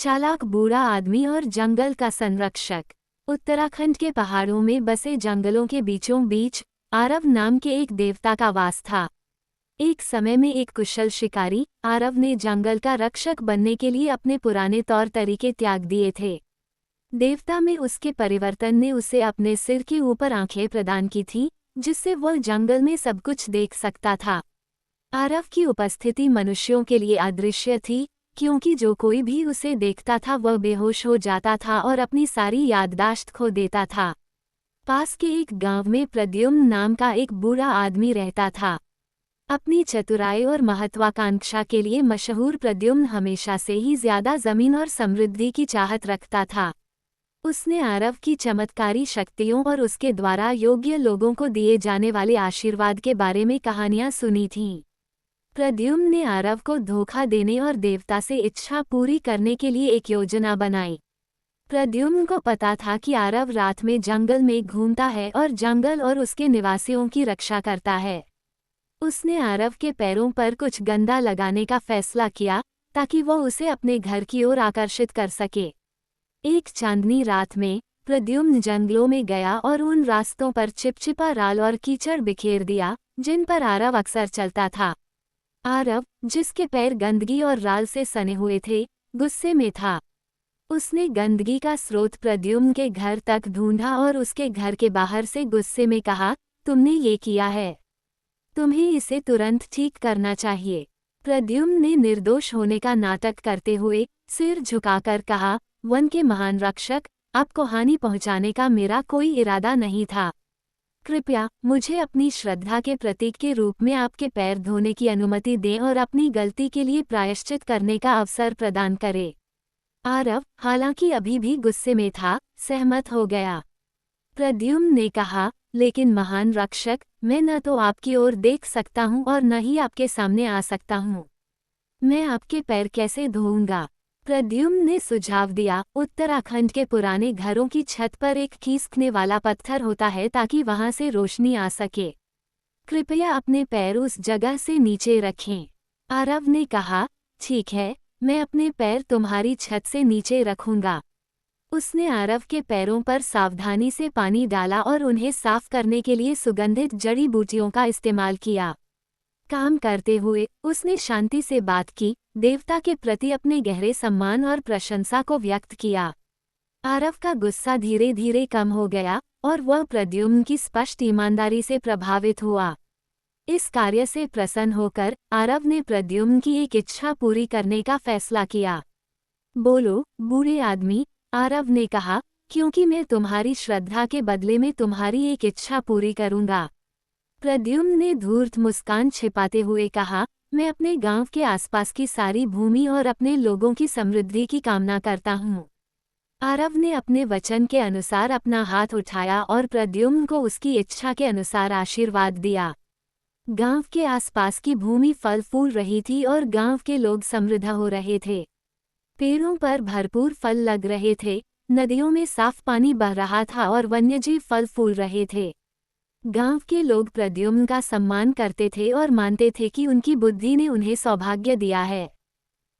चालाक बूढ़ा आदमी और जंगल का संरक्षक। उत्तराखंड के पहाड़ों में बसे जंगलों के बीचों बीच आरव नाम के एक देवता का वास था। एक समय में एक कुशल शिकारी आरव ने जंगल का रक्षक बनने के लिए अपने पुराने तौर तरीके त्याग दिए थे। देवता में उसके परिवर्तन ने उसे अपने सिर के ऊपर आंखें प्रदान की थी, जिससे वह जंगल में सब कुछ देख सकता था। आरव की उपस्थिति मनुष्यों के लिए अदृश्य थी, क्योंकि जो कोई भी उसे देखता था वह बेहोश हो जाता था और अपनी सारी याददाश्त खो देता था। पास के एक गांव में प्रद्युम्न नाम का एक बूढ़ा आदमी रहता था। अपनी चतुराई और महत्वाकांक्षा के लिए मशहूर प्रद्युम्न हमेशा से ही ज्यादा जमीन और समृद्धि की चाहत रखता था। उसने आरव की चमत्कारी शक्तियों और उसके द्वारा योग्य लोगों को दिए जाने वाले आशीर्वाद के बारे में कहानियां सुनी थीं। प्रद्युम्न ने आरव को धोखा देने और देवता से इच्छा पूरी करने के लिए एक योजना बनाई। प्रद्युम्न को पता था कि आरव रात में जंगल में घूमता है और जंगल और उसके निवासियों की रक्षा करता है। उसने आरव के पैरों पर कुछ गंदा लगाने का फैसला किया, ताकि वह उसे अपने घर की ओर आकर्षित कर सके। एक चांदनी रात में प्रद्युम्न जंगलों में गया और उन रास्तों पर चिपचिपा राल और कीचड़ बिखेर दिया, जिन पर आरव अक्सर चलता था। आरव, जिसके पैर गंदगी और राल से सने हुए थे, गुस्से में था। उसने गंदगी का स्रोत प्रद्युम्न के घर तक ढूंढा और उसके घर के बाहर से गुस्से में कहा, तुमने ये किया है, तुम्हें इसे तुरंत ठीक करना चाहिए। प्रद्युम्न ने निर्दोष होने का नाटक करते हुए सिर झुकाकर कहा, वन के महान रक्षक, आपको हानि पहुंचाने का मेरा कोई इरादा नहीं था। कृपया मुझे अपनी श्रद्धा के प्रतीक के रूप में आपके पैर धोने की अनुमति दें और अपनी गलती के लिए प्रायश्चित करने का अवसर प्रदान करें। आरव, हालांकि अभी भी गुस्से में था, सहमत हो गया। प्रद्युम्न ने कहा, लेकिन महान रक्षक, मैं न तो आपकी ओर देख सकता हूँ और न ही आपके सामने आ सकता हूँ। मैं आपके पैर कैसे धोऊंगा? प्रद्युम्न ने सुझाव दिया, उत्तराखंड के पुराने घरों की छत पर एक खींचने वाला पत्थर होता है ताकि वहां से रोशनी आ सके। कृपया अपने पैर उस जगह से नीचे रखें। आरव ने कहा, ठीक है, मैं अपने पैर तुम्हारी छत से नीचे रखूंगा। उसने आरव के पैरों पर सावधानी से पानी डाला और उन्हें साफ करने के लिए सुगंधित जड़ी बूटियों का इस्तेमाल किया। काम करते हुए उसने शांति से बात की, देवता के प्रति अपने गहरे सम्मान और प्रशंसा को व्यक्त किया। आरव का गुस्सा धीरे धीरे कम हो गया और वह प्रद्युम्न की स्पष्ट ईमानदारी से प्रभावित हुआ। इस कार्य से प्रसन्न होकर आरव ने प्रद्युम्न की एक इच्छा पूरी करने का फैसला किया। बोलो, बूढ़े आदमी, आरव ने कहा, क्योंकि मैं तुम्हारी श्रद्धा के बदले में तुम्हारी एक इच्छा पूरी करूंगा। प्रद्युम्न ने धूर्त मुस्कान छिपाते हुए कहा, मैं अपने गांव के आसपास की सारी भूमि और अपने लोगों की समृद्धि की कामना करता हूँ। आरव ने अपने वचन के अनुसार अपना हाथ उठाया और प्रद्युम्न को उसकी इच्छा के अनुसार आशीर्वाद दिया। गांव के आसपास की भूमि फल फूल रही थी और गांव के लोग समृद्ध हो रहे थे। पेड़ों पर भरपूर फल लग रहे थे, नदियों में साफ पानी बह रहा था और वन्यजीव फल फूल रहे थे। गांव के लोग प्रद्युम्न का सम्मान करते थे और मानते थे कि उनकी बुद्धि ने उन्हें सौभाग्य दिया है।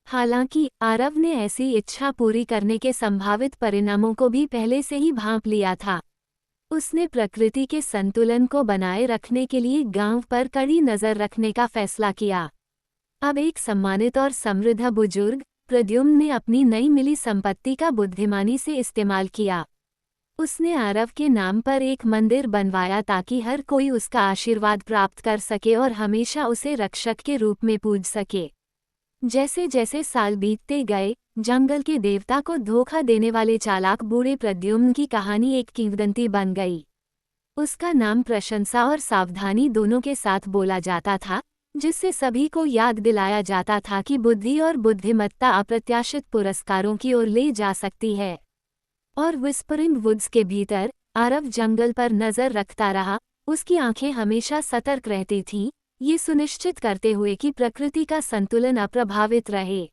हालांकि आरव ने ऐसी इच्छा पूरी करने के संभावित परिणामों को भी पहले से ही भांप लिया था। उसने प्रकृति के संतुलन को बनाए रखने के लिए गांव पर कड़ी नजर रखने का फैसला किया। अब एक सम्मानित और समृद्ध बुजुर्ग प्रद्युम्न ने अपनी नई मिली संपत्ति का बुद्धिमानी से इस्तेमाल किया। उसने आरव के नाम पर एक मंदिर बनवाया ताकि हर कोई उसका आशीर्वाद प्राप्त कर सके और हमेशा उसे रक्षक के रूप में पूज सके। जैसे जैसे साल बीतते गए, जंगल के देवता को धोखा देने वाले चालाक बूढ़े प्रद्युम्न की कहानी एक किंवदंती बन गई। उसका नाम प्रशंसा और सावधानी दोनों के साथ बोला जाता था, जिससे सभी को याद दिलाया जाता था कि बुद्धि और बुद्धिमत्ता अप्रत्याशित पुरस्कारों की ओर ले जा सकती है। और विस्परिंग वुड्स के भीतर आरव जंगल पर नजर रखता रहा। उसकी आंखें हमेशा सतर्क रहती थीं, ये सुनिश्चित करते हुए कि प्रकृति का संतुलन अप्रभावित रहे।